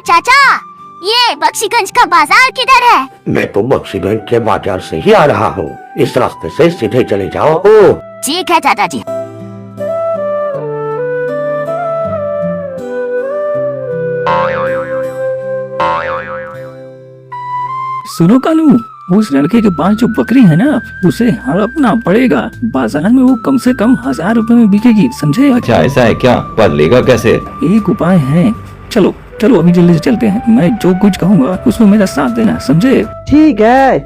चाचा, ये बख्शीगंज का बाजार किधर है? मैं तो बख्शीगंज के बाजार से ही आ रहा हूँ। इस रास्ते से सीधे चले जाओ। ठीक है चाचा जी। सुनो कालू, उस लड़के के पास जो बकरी है ना, उसे हड़पना पड़ेगा। बाजार में वो कम से कम 1000 रुपए में बिकेगी, समझे? अच्छा ऐसा है क्या? पर लेगा कैसे? एक उपाय है। चलो चलो अभी जल्दी से चलते हैं। मैं जो कुछ कहूँगा उसमें मेरा साथ देना, समझे? ठीक है।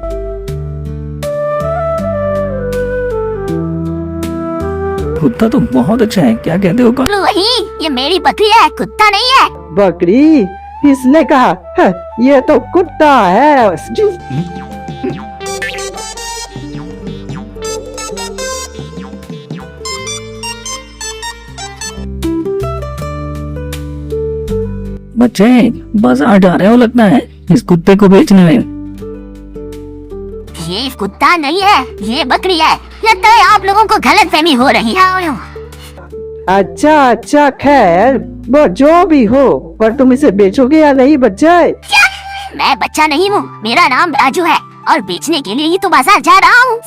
कुत्ता तो बहुत अच्छा है, क्या कहते हो? वही, ये मेरी बकरी है, कुत्ता नहीं है। बकरी? किसने कहा? ये तो कुत्ता है। बच्चे बाजार जा रहे हो लगता है इस कुत्ते को बेचने में। ये कुत्ता नहीं है, ये बकरी है। लगता है आप लोगों को गलतफहमी हो रही है। अच्छा अच्छा, खैर वो जो भी हो, पर तुम इसे बेचोगे या नहीं बच्चे? क्या? मैं बच्चा नहीं हूँ, मेरा नाम राजू है और बेचने के लिए ही तो बाजार जा रहा हूँ।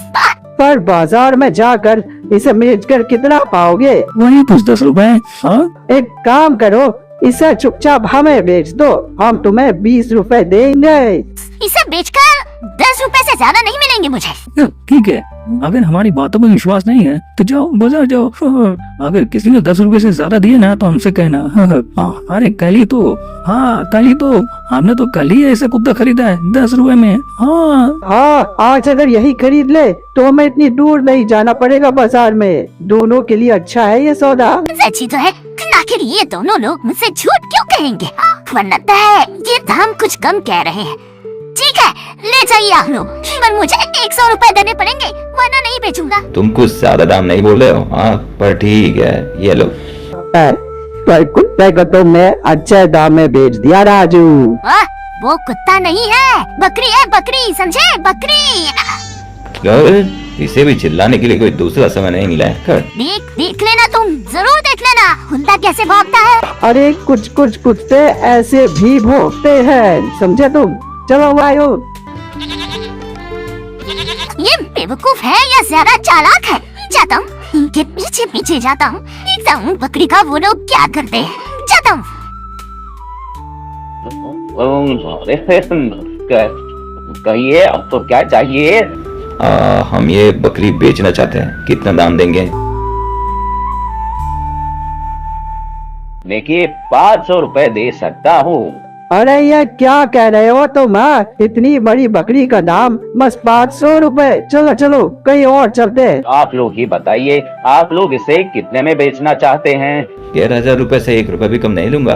पर बाजार में जाकर इसे बेचकर कितना पाओगे? वही कुछ 10 रुपए। हाँ, एक काम करो, इसे चुपचाप हमें बेच दो, हम तुम्हें 20 रुपए देंगे। इसे बेचकर 10 रुपए से ज्यादा नहीं मिलेंगे मुझे। ठीक है, अगर हमारी बातों में विश्वास नहीं है तो जाओ बाजार जाओ। अगर किसी ने 10 रुपए से ज्यादा दिए ना तो हमसे कहना। अरे कल ही तो हमने तो कल ही ऐसा कुत्ता खरीदा है 10 रुपए में। हाँ, आज अगर यही खरीद ले तो हमें इतनी दूर नहीं जाना पड़ेगा बाजार में। दोनों के लिए अच्छा है ये सौदा। सच्ची तो है, आखिर ये दोनों लोग मुझसे झूठ क्यों कहेंगे? वरना है ये दाम कुछ कम कह रहे हैं। ठीक है, ले जाइए आप लोग, पर मुझे 100 रुपए देने पड़ेंगे, वरना नहीं बेचूंगा। तुम कुछ ज्यादा दाम नहीं बोल रहे हो? हाँ, पर ठीक है, ये लो। पर कुत्ते को तो मैं अच्छे दाम में बेच दिया राजू। वो कुत्ता नहीं है, बकरी है, बकरी, समझे? बकरी। इसे भी चिल्लाने के लिए कोई दूसरा समय नहीं मिला है। देख लेना, तुम जरूर देख लेना कुत्ता कैसे भौंकता है। अरे कुछ कुत्ते ऐसे भी भौंकते हैं, समझे तुम? चलो आयो। ये बेवकूफ है या ज्यादा चालाक है? जाता हूँ, इनके पीछे पीछे जाता हूँ, देखता हूँ बकरी का वो लोग क्या करते हैं। जाता हूँ। कहिए, अब तो क्या चाहिए? हम ये बकरी बेचना चाहते हैं, कितना दाम देंगे? देखिए, 500 रुपए दे सकता हूँ। अरे ये क्या कह रहे हो तुम? इतनी बड़ी बकरी का दाम बस 500 रुपए? चलो चलो कहीं और चलते। आप लोग ही बताइए, आप लोग इसे कितने में बेचना चाहते हैं? 11,000 रुपए से 1 रुपए भी कम नहीं लूंगा।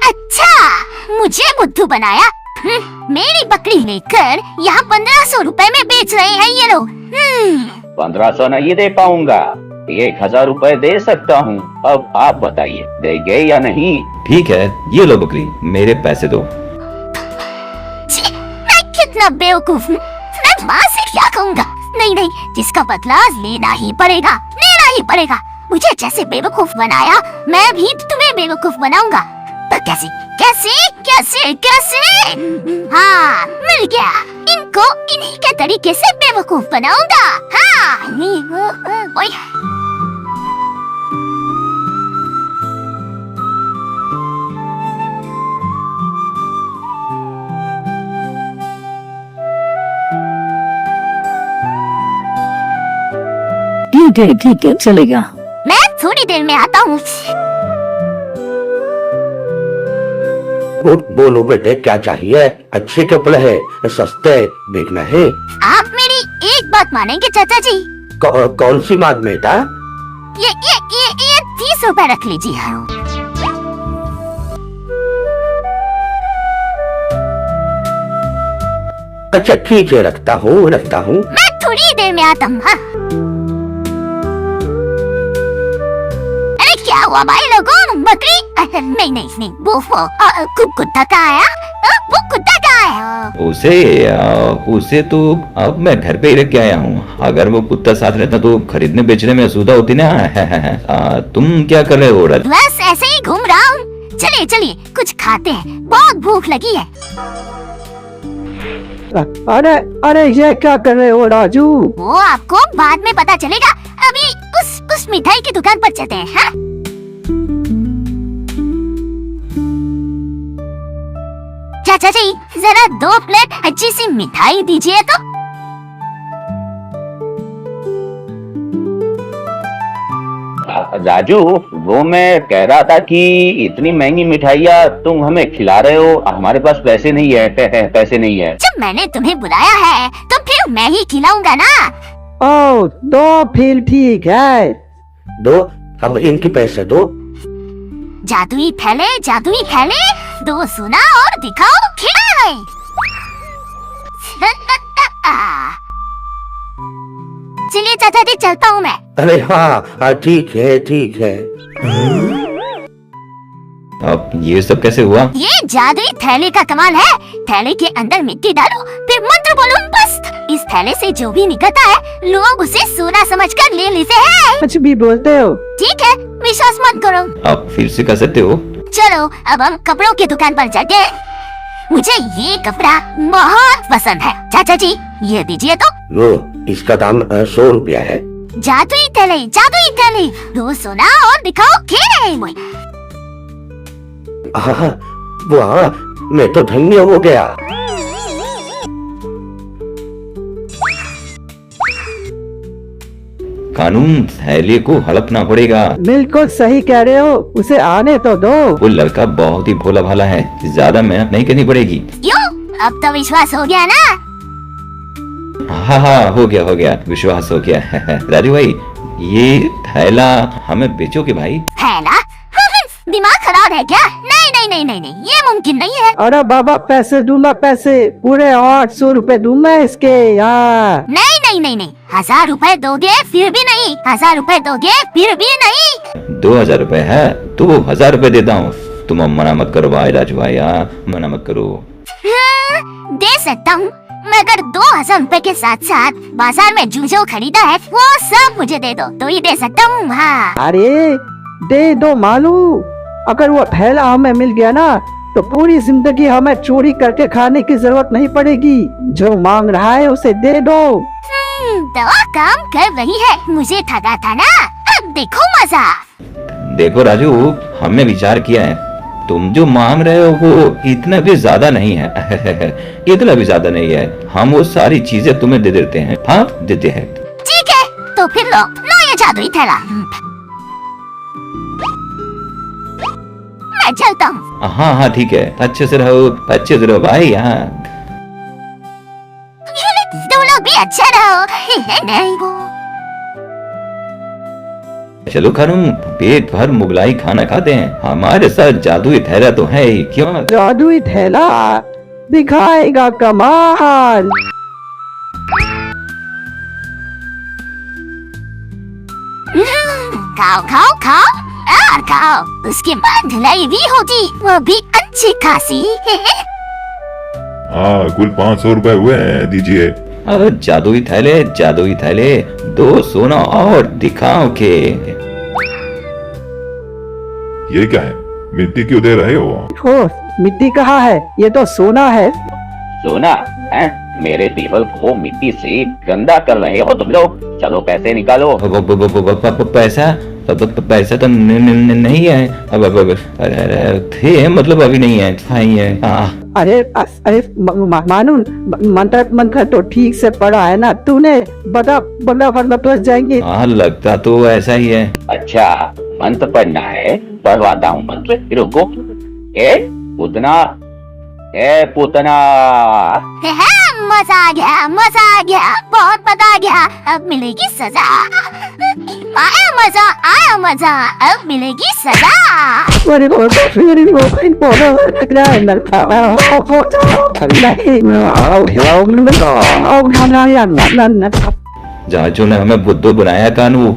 अच्छा, मुझे बुद्धू बनाया। मेरी बकरी लेकर यहाँ 1500 रुपए में बेच रहे हैं ये लोग। 1500 नहीं दे पाऊंगा, 1000 रुपए दे सकता हूँ। अब आप बताइए, देंगे या नहीं? ठीक है, ये लो बकरी, मेरे पैसे दो। मैं कितना बेवकूफ हूँ, मैं माँ से क्या कहूँगा? नहीं, जिसका बदला लेना ही पड़ेगा। मुझे जैसे बेवकूफ बनाया, मैं भी तुम्हें बेवकूफ बनाऊंगा। पर कैसे? हाँ, मिल गया। इनको इन्हीं के तरीके से बेवकूफ बनाऊंगा। हाँ, ठीक है, चलेगा। मैं थोड़ी देर में आता हूँ। बोलो बेटे, क्या चाहिए? अच्छे कपड़े हैं, सस्ते बिकना है। आप मेरी एक बात मानेंगे चाचा जी? कौन सी बात बेटा? ये 30 रुपए रख लीजिए। अच्छा ठीक है, रखता हूँ। मैं थोड़ी देर में आता हूँ। अरे क्या हुआ भाई लोगों? बकरी? नहीं, वो कुत्ता कहाँ है? वो कुत्ता कहाँ है? उसे तो अब मैं घर पे ही रख के आया हूँ। अगर वो कुत्ता साथ रहता तो खरीदने बेचने में असुविधा होती ना। तुम क्या कर रहे हो? बस ऐसे ही घूम रहा हूँ। चलिए चलिए कुछ खाते हैं, बहुत भूख लगी है। अरे अरे ये क्या कर रहे हो राजू? वो आपको बाद में पता चलेगा, अभी उस मिठाई की दुकान पर चलते हैं। हाँ? चाचा जी जरा 2 प्लेट अच्छी सी मिठाई दीजिए तो। राजू, वो मैं कह रहा था कि इतनी महंगी मिठाइयाँ तुम हमें खिला रहे हो, हमारे पास पैसे नहीं है। पैसे नहीं है। जब मैंने तुम्हें बुलाया है तो फिर मैं ही खिलाऊंगा ना। ओ तो फिर ठीक है। दो, अब इनके पैसे दो। जादुई थैले, 2 सोना और दिखाओ खिलाए। चलिए चाचा जी चलता हूँ मैं। अरे हाँ ठीक है ठीक है। अब ये सब कैसे हुआ? ये जादुई थैले का कमाल है। थैले के अंदर मिट्टी डालो, फिर मंत्र बोलो बस। इस थैले से जो भी निकलता है लोग उसे सोना समझकर ले लेते हैं। कुछ भी बोलते हो। ठीक है, विश्वास मत करो। आप फिर से कर सकते हो। चलो अब हम कपड़ों की दुकान पर चलते हैं। मुझे ये कपड़ा बहुत पसंद है। चाचा जी ये दीजिए तो। वो इसका दाम 100 रुपया है। जादुई थैले, 2 सोना और दिखाओ खेले। वाह, मैं तो धन्य हो गया। कानून थैले को हड़पना पड़ेगा। बिल्कुल सही कह रहे हो, उसे आने तो दो। वो लड़का बहुत ही भोला भाला है, ज्यादा मेहनत नहीं करनी पड़ेगी। क्यों? अब तो विश्वास हो गया ना? हाँ हो गया, विश्वास हो गया। राजू भाई, ये थैला हमें बेचोगे भाई? थैला? दिमाग खराब है क्या? नहीं, ये मुमकिन नहीं है। अरे बाबा पैसे दूंगा, पैसे पूरे 800 रुपए दूंगा इसके यार। नहीं, 1000 रुपए दोगे फिर भी नहीं। 1000 रुपए दोगे फिर भी नहीं। 2000 रुपए है, 2000 रुपए देता हूँ। तुम मना मत करो भाई, राजू भाई मना मत करो। दे सकता हूँ, मगर 2000 रुपए के साथ साथ बाजार में जो खरीदा है वो सब मुझे दे दो तो ही दे सकता हूँ। हाँ। अरे दे दो मालू, अगर वो थैला हमें मिल गया ना तो पूरी जिंदगी हमें चोरी करके खाने की जरूरत नहीं पड़ेगी। जो मांग रहा है उसे दे दो। तो काम कर रही है, मुझे ठगा था ना। अब देखो मजा। देखो राजू, हमने विचार किया है, तुम जो मांग रहे हो वो इतना भी ज्यादा नहीं है। इतना भी ज्यादा नहीं है। हम वो सारी चीजें तुम्हें दे देते हैं। हाँ देते हैं। ठीक है तो फिर लो ये जादुई थैला। मैं चलता हूँ। हाँ ठीक है, अच्छे से रहो भाई। यहाँ तुम लोग भी अच्छा रहो। नहीं वो चलो खानूम, पेट भर मुगलाई खाना खाते हैं। हमारे साथ जादुई थैला तो है ही, क्यों? जादुई थैला दिखाएगा कमाल। खाओ और खाओ, उसके बाद धुलाई भी होगी, वो भी अच्छी खासी। हाँ कुल 500 रुपए हुए हैं, दीजिए। अब जादुई थैले 2 सोना और दिखाओ के। ये क्या है, मिट्टी क्यों दे रहे हो? ओ मिट्टी कहाँ है, ये तो सोना है। सोना है? मेरे टेबल को मिट्टी से गंदा कर रहे हो तुम लोग। चलो पैसे निकालो। पैसा तो नहीं है। अब थे, मतलब अभी नहीं है। अरे मानू, मंत्र तो ठीक से पढ़ा है ना तूने? बड़ा तो जाएंगे। हाँ लगता तो ऐसा ही है। अच्छा मंत्र पढ़ना है, पढ़वाता हूँ मंत्र। रुको। पूतना। मजा आ गया, बहुत मजा आ गया। अब मिलेगी सजा। आया मजा, अब मिलेगी सजा। जाजू ने हमें बुद्धू बनाया कानू।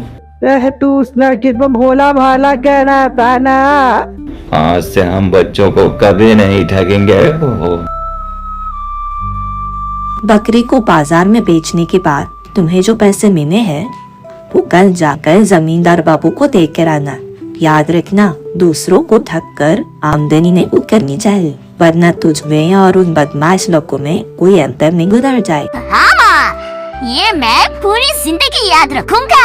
तू उस लड़की को भोला भाला कह रहा था ना। आज से हम बच्चों को कभी नहीं ठगेंगे। बकरी को बाजार में बेचने के बाद तुम्हें जो पैसे मिले हैं वो कल जाकर जमींदार बाबू को दे कर आना। याद रखना, दूसरों को ठग कर आमदनी नहीं करनी चाहिए, वरना तुझ में और उन बदमाश लोगों में कोई अंतर नहीं गुजर जाए। हाँ, ये मैं पूरी जिंदगी याद रखूंगा।